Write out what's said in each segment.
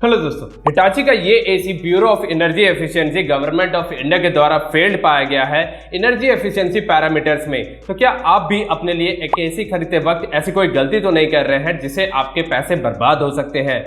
Hello दोस्तों, Hitachi का ये AC bureau of energy efficiency government of India के द्वारा फेल्ड पाया गया है एनर्जी एफिशिएंसी पैरामीटर्स में। तो क्या आप भी अपने लिए एक एसी खरीदते वक्त ऐसी कोई गलती तो नहीं कर रहे हैं जिससे आपके पैसे बर्बाद हो सकते हैं?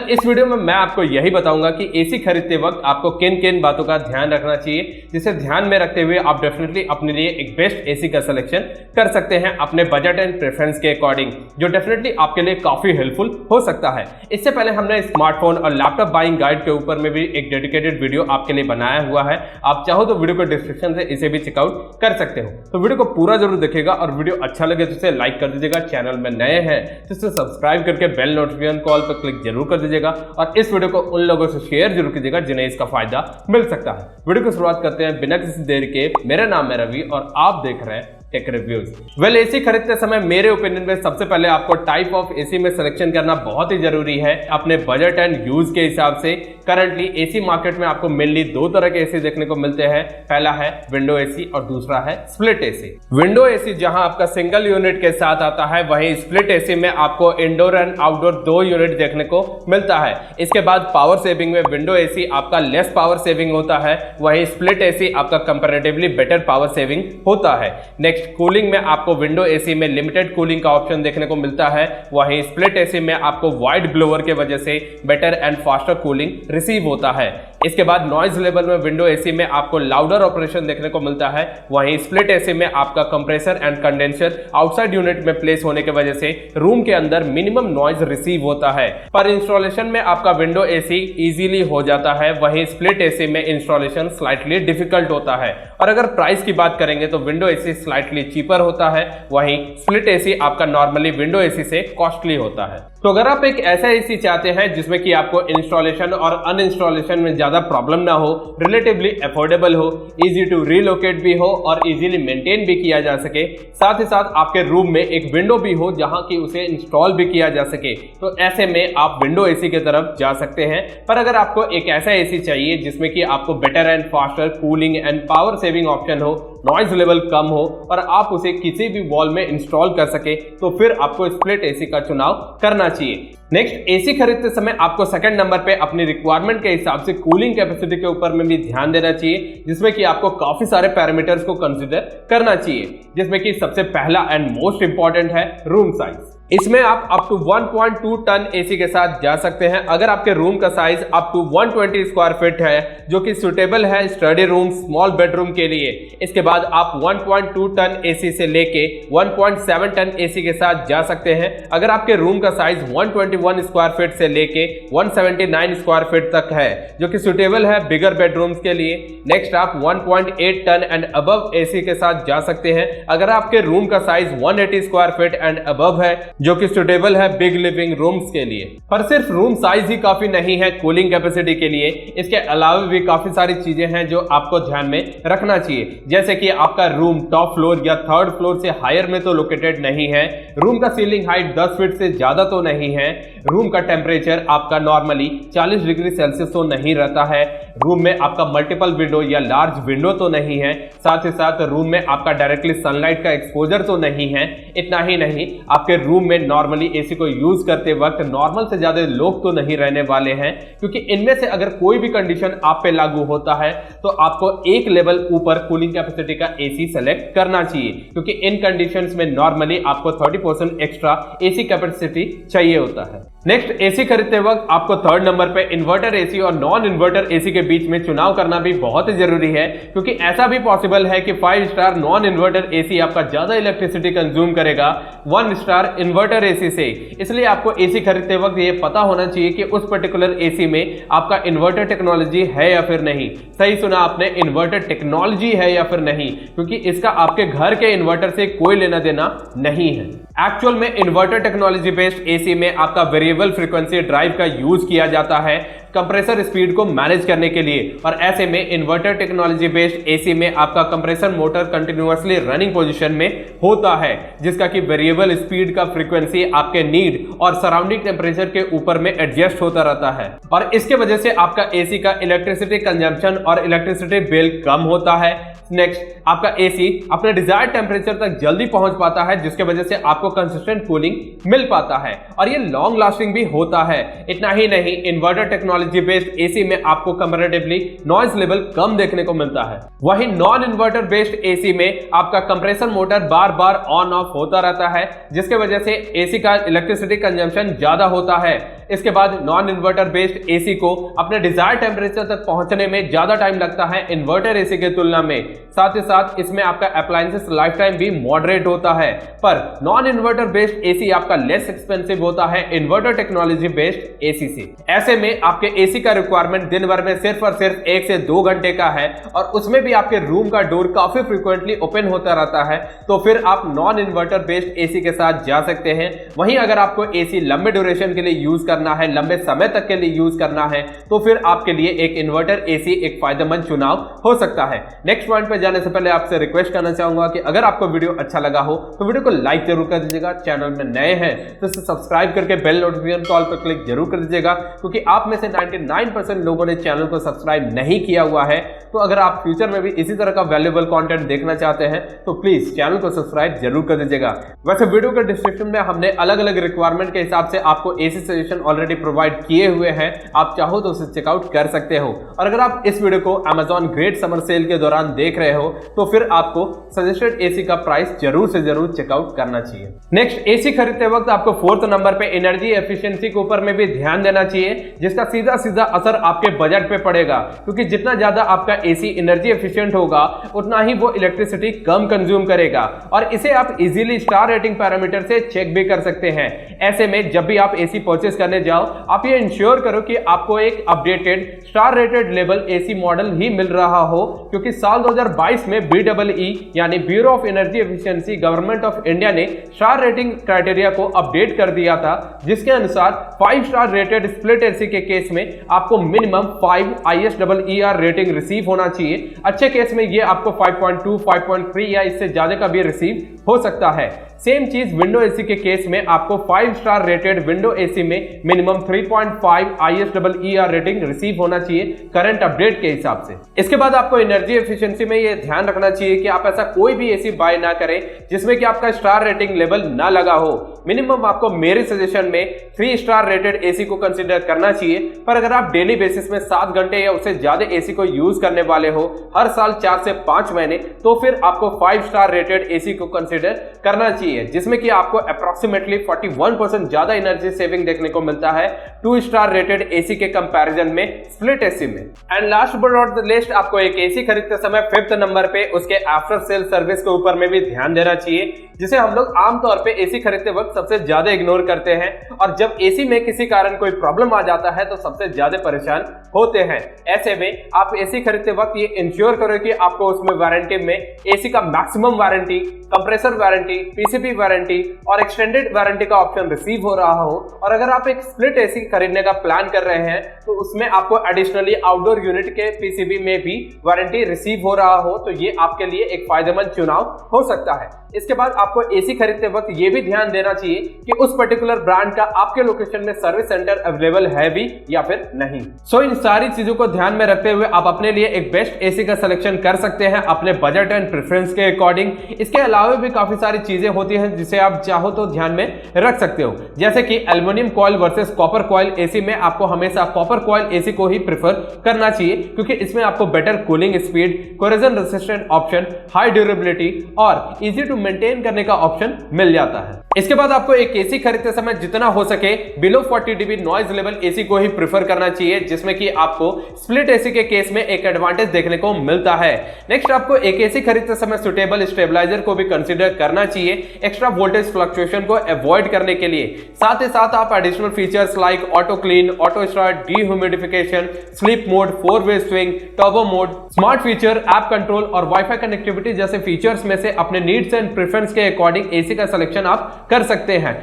इस वीडियो में मैं आपको यही बताऊंगा कि एसी खरीदते वक्त आपको किन किन बातों का ध्यान रखना चाहिए, जिसे ध्यान में रखते हुए आप डेफिनेटली अपने लिए एक बेस्ट एसी का सिलेक्शन कर सकते हैं अपने बजट एंड प्रेफरेंस के अकॉर्डिंग, जो डेफिनेटली आपके लिए काफी हेल्पफुल हो सकता है। इससे पहले हमने स्मार्टफोन और लैपटॉप बाइंग गाइड के ऊपर में भी एक डेडिकेटेड वीडियो आपके लिए बनाया हुआ है। आप चाहो तो वीडियो को डिस्क्रिप्शन से इसे भी चेकआउट कर सकते हो। तो वीडियो को पूरा जरूर देखिएगा और वीडियो अच्छा लगे तो इसे लाइक कर दीजिएगा। चैनल में नए हैं तो इसे सब्सक्राइब करके बेल नोटिफिकेशन कॉल पर क्लिक जरूर कर दीजिएगा और इस वीडियो को उन लोगों से शेयर जरूर कीजिएगा जिन्हें इसका फायदा मिल सकता है। वीडियो की शुरुआत करते हैं बिना किसी देर के। मेरा नाम है रवि और आप देख रहे हैं टेक रिव्यूज। एसी खरीदते समय मेरे ओपिनियन में सबसे पहले आपको टाइप ऑफ एसी में सिलेक्शन करना बहुत ही जरूरी है अपने बजट एंड यूज के हिसाब से। करंटली एसी मार्केट में आपको मेनली दो तरह के एसी देखने को मिलते हैं। पहला है विंडो एसी और दूसरा है स्प्लिट एसी। विंडो एसी जहां आपका सिंगल यूनिट के साथ आता है, वहीं स्प्लिट एसी में आपको इंडोर एंड आउटडोर दो यूनिट देखने को मिलता है। इसके बाद पावर सेविंग में विंडो एसी आपका लेस पावर सेविंग होता है, वहीं स्प्लिट एसी आपका कंपैरेटिवली बेटर पावर सेविंग होता है। नेक्स्ट कूलिंग में आपको विंडो एसी में लिमिटेड कूलिंग का ऑप्शन देखने को मिलता है, वहीं स्प्लिट एसी में आपको वाइड ब्लोअर के वजह से better and faster cooling receive होता है। इसके बाद नॉइज लेवल में विंडो एसी में आपको लाउडर ऑपरेशन देखने को मिलता है, वहीं स्प्लिट एसी में आपका compressor and condenser outside unit में प्लेस होने की वजह से रूम के अंदर मिनिमम नॉइज रिसीव होता है। पर इंस्टॉलेशन में आपका विंडो एसी इजीली हो जाता है, वहीं स्प्लिट एसी में इंस्टॉलेशन स्लाइटली डिफिकल्ट होता है। और अगर प्राइस की बात करेंगे तो विंडो एसी स्लाइटली चीपर होता है, वहीं स्प्लिट एसी आपका नॉर्मली विंडो एसी से कॉस्टली होता है। तो अगर आप एक ऐसा एसी चाहते हैं जिसमें कि आपको इंस्टॉलेशन और अनइंस्टॉलेशन में ज्यादा प्रॉब्लम ना हो, रिलेटिवली अफोर्डेबल हो, इजी टू रीलोकेट भी हो और इजीली मेंटेन भी किया जा सके, साथ ही साथ आपके रूम में एक विंडो भी हो जहां की उसे इंस्टॉल भी किया जा सके, तो ऐसे में आप विंडो एसी की तरफ जा सकते हैं। पर अगर आपको एक ऐसा एसी चाहिए जिसमें कि आपको better and faster cooling and power saving option हो, नॉइज लेवल कम हो और आप उसे किसी भी वॉल में इंस्टॉल कर सके, तो फिर आपको स्प्लिट एसी का चुनाव करना चाहिए। नेक्स्ट, एसी खरीदते समय आपको सेकंड नंबर पे अपनी रिक्वायरमेंट के हिसाब से कूलिंग कैपेसिटी के ऊपर में भी ध्यान देना चाहिए, जिसमें कि आपको काफी सारे पैरामीटर्स को कंसीडर करना चाहिए, जिसमें कि सबसे पहला एंड मोस्ट इंपॉर्टेंट है रूम साइज। इसमें आप अप टू 1.2 टन एसी के साथ जा सकते हैं अगर आपके रूम का size up to 120 square feet है, जो कि सुटेबल है स्टडी रूम, स्मॉल बेडरूम के लिए। इसके बाद आप 1.2 टन एसी से लेके 1.7 टन एसी के साथ जा सकते हैं अगर आपके रूम का साइज 121 स्क्वायर फीट से लेके 179 स्क्वायर फीट तक है, जो कि सुटेबल है बिगर बेडरूम्स के लिए। नेक्स्ट, आप 1.8 टन एंड अबव एसी के साथ जा सकते हैं अगर आपके रूम का size 180 square feet and above है, जो कि सुटेबल है बिग लिविंग रूम्स के लिए। पर सिर्फ रूम साइज ही काफी नहीं है कूलिंग कैपेसिटी के लिए, इसके अलावा भी काफी सारी चीजें हैं जो आपको ध्यान में रखना चाहिए, जैसे कि आपका रूम टॉप फ्लोर या थर्ड फ्लोर से हायर में तो लोकेटेड नहीं है, रूम का सीलिंग हाइट 10 फीट से ज्यादा तो नहीं है, रूम का टेम्परेचर आपका नॉर्मली 40 डिग्री सेल्सियस तो नहीं रहता है, रूम में आपका मल्टीपल विंडो या लार्ज विंडो तो नहीं है, साथ ही साथ रूम में आपका डायरेक्टली सनलाइट का एक्सपोजर तो नहीं है। इतना ही नहीं, आपके रूम में नॉर्मली एसी को यूज करते वक्त नॉर्मल से ज्यादा लोग तो नहीं रहने वाले हैं, क्योंकि इनमें से अगर कोई भी कंडीशन आप पे लागू होता है तो आपको एक लेवल ऊपर कूलिंग कैपेसिटी का एसी सेलेक्ट करना चाहिए, क्योंकि इन कंडीशंस में नॉर्मली आपको 30% एक्स्ट्रा एसी कैपेसिटी चाहिए होता है। नेक्स्ट, एसी खरीदते वक्त आपको थर्ड नंबर पे इन्वर्टर एसी और नॉन इन्वर्टर एसी के बीच में चुनाव करना भी बहुत ही जरूरी है, क्योंकि ऐसा भी पॉसिबल है कि 5 स्टार नॉन इन्वर्टर एसी आपका ज्यादा इलेक्ट्रिसिटी कंज्यूम करेगा 1 स्टार इन्वर्टर एसी से। इसलिए आपको एसी खरीदते वक्त ये पता होना चाहिए कि उस पर्टिकुलर एसी में आपका इन्वर्टर टेक्नोलॉजी है या फिर नहीं। सही सुना आपने, इन्वर्टर टेक्नोलॉजी है या फिर नहीं, क्योंकि इसका आपके घर के इन्वर्टर से कोई लेना देना नहीं है। एक्चुअल में इन्वर्टर टेक्नोलॉजी बेस्ड एसी में आपका वेरिएबल फ्रीक्वेंसी ड्राइव का यूज किया जाता है, कंप्रेसर स्पीड को मैनेज करने के लिए। और ऐसे में इन्वर्टर टेक्नोलॉजी बेस्ड एसी में आपका compressor motor continuously running position में होता है, जिसका कि वेरिएबल स्पीड का फ्रीक्वेंसी आपके नीड और सराउंडिंग टेम्परेचर के ऊपर में एडजस्ट होता रहता है। और इसके वजह से आपका एसी का इलेक्ट्रिसिटी कंजम्पशन और इलेक्ट्रिसिटी बिल कम होता है। नेक्स्ट, आपका एसी अपने डिजायर्ड टेम्परेचर तक जल्दी पहुंच पाता है, जिसके वजह से आपको कंसिस्टेंट कूलिंग मिल पाता है और ये लॉन्ग लास्टिंग भी होता है। इतना ही नहीं, इन्वर्टर टेक्नोलॉजी बेस्ड एसी में आपको कंपैरेटिवली नॉइज लेवल कम देखने को मिलता है। वहीं नॉन इन्वर्टर बेस्ड एसी में आपका compressor motor bar bar on off होता रहता है, जिसके वजह से एसी का इलेक्ट्रिसिटी कंजम्पशन ज्यादा होता है। इसके बाद नॉन इन्वर्टर बेस्ड एसी को अपने डिजायर्ड टेम्परेचर तक पहुंचने में ज्यादा टाइम लगता है इन्वर्टर एसी के तुलना में। साथ ही साथ इसमें आपका अप्लायंसेस लाइफ टाइम भी मॉडरेट होता है। पर नॉन इन्वर्टर बेस्ड एसी आपका लेस एक्सपेंसिव होता है इन्वर्टर टेक्नोलॉजी बेस्ड एसी से। ऐसे में आपके एसी का रिक्वायरमेंट दिन भर में सिर्फ और सिर्फ 1 से 2 घंटे का है और उसमें भी आपके रूम का डोर काफी फ्रीक्वेंटली ओपन होता रहता है, तो फिर आप नॉन इन्वर्टर बेस्ड एसी के साथ जा सकते हैं। वहीं अगर आपको एसी लंबे ड्यूरेशन के लिए यूज करना है, लंबे समय तक के लिए यूज करना है, तो फिर आपके लिए एक इन्वर्टर एसी एक फायदेमंद चुनाव हो सकता है। नेक्स्ट पॉइंट पे जाने से पहले आपसे रिक्वेस्ट करना चाहूंगा कि अगर आपको वीडियो अच्छा लगा हो तो वीडियो को लाइक जरूर कर दीजिएगा। चैनल में नए हैं तो इसे सब्सक्राइब करके बेल नोटिफिकेशन कॉल पर क्लिक जरूर कर दीजिएगा, क्योंकि आप में से 99% लोगों ने चैनल को सब्सक्राइब नहीं किया हुआ है। तो अगर आप फ्यूचर में भी इसी तरह का वैल्यूएबल कंटेंट देखना चाहते हैं तो प्लीज चैनल को सब्सक्राइब जरूर कर दीजिएगा। वैसे वीडियो के डिस्क्रिप्शन में हमने अलग अलग रिक्वायरमेंट के हिसाब से आपको एसी सजेशन ऑलरेडी प्रोवाइड किए हुए हैं, आप चाहो तो उसे चेकआउट कर सकते हो। और अगर आप इस वीडियो को Amazon ग्रेट समर सेल के दौरान देख रहे हो तो फिर आपको सजेस्टेड एसी का प्राइस जरूर से जरूर चेकआउट करना चाहिए। नेक्स्ट, एसी खरीदते वक्त आपको 4th नंबर पे एनर्जी एफिशिएंसी के ऊपर में भी ध्यान देना चाहिए, जिसका सीधा सीधा असर आपके बजट पे पड़ेगा, क्योंकि जितना ज्यादा आपका एसी एनर्जी एफिशिएंट होगा उतना ही वो इलेक्ट्रिसिटी कम कंज्यूम करेगा। और इसे आप इजीली स्टार रेटिंग पैरामीटर से चेक भी कर सकते हैं। ऐसे में जब भी आप एसी परचेस करने जाओ, आप ये इंश्योर करो कि आपको एक updated star rated level AC model ही मिल रहा हो, क्योंकि साल 2022 में BEE यानी bureau of energy efficiency government of India ने स्टार रेटिंग क्राइटेरिया को अपडेट कर दिया था, जिसके अनुसार 5 स्टार रेटेड स्प्लिट एसी के केस में आपको मिनिमम 5 ISEER रेटिंग रिसीव होना चाहिए। अच्छे केस में ये आपको 5.2, 5.3 या इससे ज्यादा का भी रिसीव हो सकता है। सेम चीज विंडो एसी के केस में आपको 5 स्टार रेटेड विंडो एसी में मिनिमम 3.5 ISEER रेटिंग रिसीव होना चाहिए करंट अपडेट के हिसाब से। इसके बाद आपको एनर्जी एफिशिएंसी में ये ध्यान रखना चाहिए कि आप ऐसा कोई भी एसी बाय ना करें जिसमें कि आपका स्टार रेटिंग लेवल ना लगा हो। मिनिमम आपको मेरे सजेशन में 3 स्टार रेटेड एसी को कंसीडर करना चाहिए। पर अगर आप डेली बेसिस में 7 घंटे या उससे ज्यादा एसी को यूज करने वाले हो हर साल 4 से 5 महीने, तो फिर आपको 5 स्टार रेटेड एसी को कंसीडर करना चाहिए, जिसमें कि आपको अप्रोक्सीमेटली 41% ज्यादा एनर्जी सेविंग देखने को मिलता है 2 स्टार रेटेड एसी के कंपैरिजन में स्प्लिट एसी में। And last but not the list, आपको एक एसी खरीदते समय 5th नंबर पे उसके आफ्टर सेल सर्विस के ऊपर में भी ध्यान देना चाहिए, जिसे हम लोग आमतौर पे एसी खरीदते वक्त सबसे ज्यादा इग्नोर करते हैं। और जब एसी में किसी कारण कोई प्रॉब्लम आ जाता है तो सबसे ज्यादा परेशान होते हैं। ऐसे में आप एसी खरीदते वक्त ये इंश्योर करो कि आपको उसमें वारंटी में एसी का maximum warranty, compressor warranty, PCB warranty और एक्सटेंडेड वारंटी का ऑप्शन रिसीव हो रहा हो। और अगर आप एक स्प्लिट एसी खरीदने का प्लान कर रहे हैं तो उसमें आपको एडिशनली आउटडोर यूनिट के पीसीबी में भी वारंटी रिसीव हो रहा हो, तो ये आपके लिए एक फायदेमंद चुनाव हो सकता है। इसके बाद आपको एसी खरीदते वक्त ये भी ध्यान देना चाहिए कि उस पर्टिकुलर ब्रांड का आपके लोकेशन में सर्विस सेंटर अवेलेबल है भी या फिर नहीं। सो इन सारी चीजों को ध्यान में रखते हुए आप अपने लिए एक बेस्ट एसी का सिलेक्शन कर सकते हैं अपने बजट एंड प्रेफरेंस के अकॉर्डिंग। इसके अलावा भी काफी सारी चीजें होती हैं जिसे आप चाहो तो ध्यान में रख सकते हो, जैसे कि aluminium coil versus copper coil AC में आपको हमेशा कॉपर कॉइल एसी को ही प्रेफर करना चाहिए, क्योंकि इसमें आपको better cooling speed, corrosion resistant option, high durability और इजी टू मेंटेन करने का ऑप्शन मिल जाता है। इसके बाद आपको एक एसी खरीदते समय जितना हो सके below 40 dB noise level AC को ही प्रेफर करना चाहिए, जिसमें कि आपको स्प्लिट एसी के केस में एक एडवांटेज देखने को मिलता है। नेक्स्ट, आपको एक एसी खरीदते समय सुटेबल स्टेबलाइजर को भी कंसीडर करना चाहिए एक्स्ट्रा वोल्टेज फ्लक्चुएशन को अवॉइड करने के लिए। साथ ही साथ आप additional features like auto clean, auto start, dehumidification, sleep mode, 4-वे swing, turbo mode, smart feature, app control और वाईफाई कनेक्टिविटी जैसे फीचर्स में से अपने नीड्स एंड प्रेफरेंस के अकॉर्डिंग एसी का सिलेक्शन आप कर सकते सकते हैं।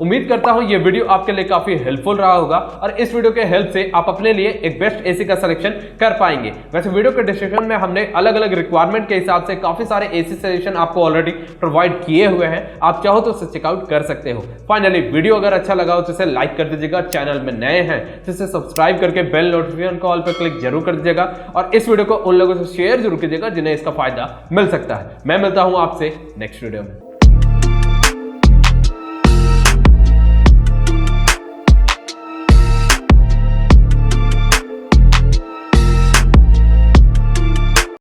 उम्मीद करता हूं ये वीडियो आपके लिए काफी हेल्पफुल रहा होगा और इस वीडियो के हेल्प से आप अपने लिए एक बेस्ट एसी का सिलेक्शन कर पाएंगे। वैसे वीडियो के डिस्क्रिप्शन में हमने अलग अलग रिक्वायरमेंट के हिसाब से काफी सारे एसी सजेशन आपको ऑलरेडी प्रोवाइड किए हुए हैं, आप चाहो तो उसे चेकआउट कर सकते हो। फाइनली वीडियो अगर अच्छा लगा हो तो इसे लाइक कर दीजिएगा, चैनल में नए हैं तो इसे सब्सक्राइब करके बेल नोटिफिकेशन कॉल पर क्लिक जरूर कर दीजिएगा और इस वीडियो को उन लोगों से शेयर जरूर कीजिएगा जिन्हें इसका फायदा मिल सकता है। मैं मिलता हूं आपसे नेक्स्ट वीडियो में।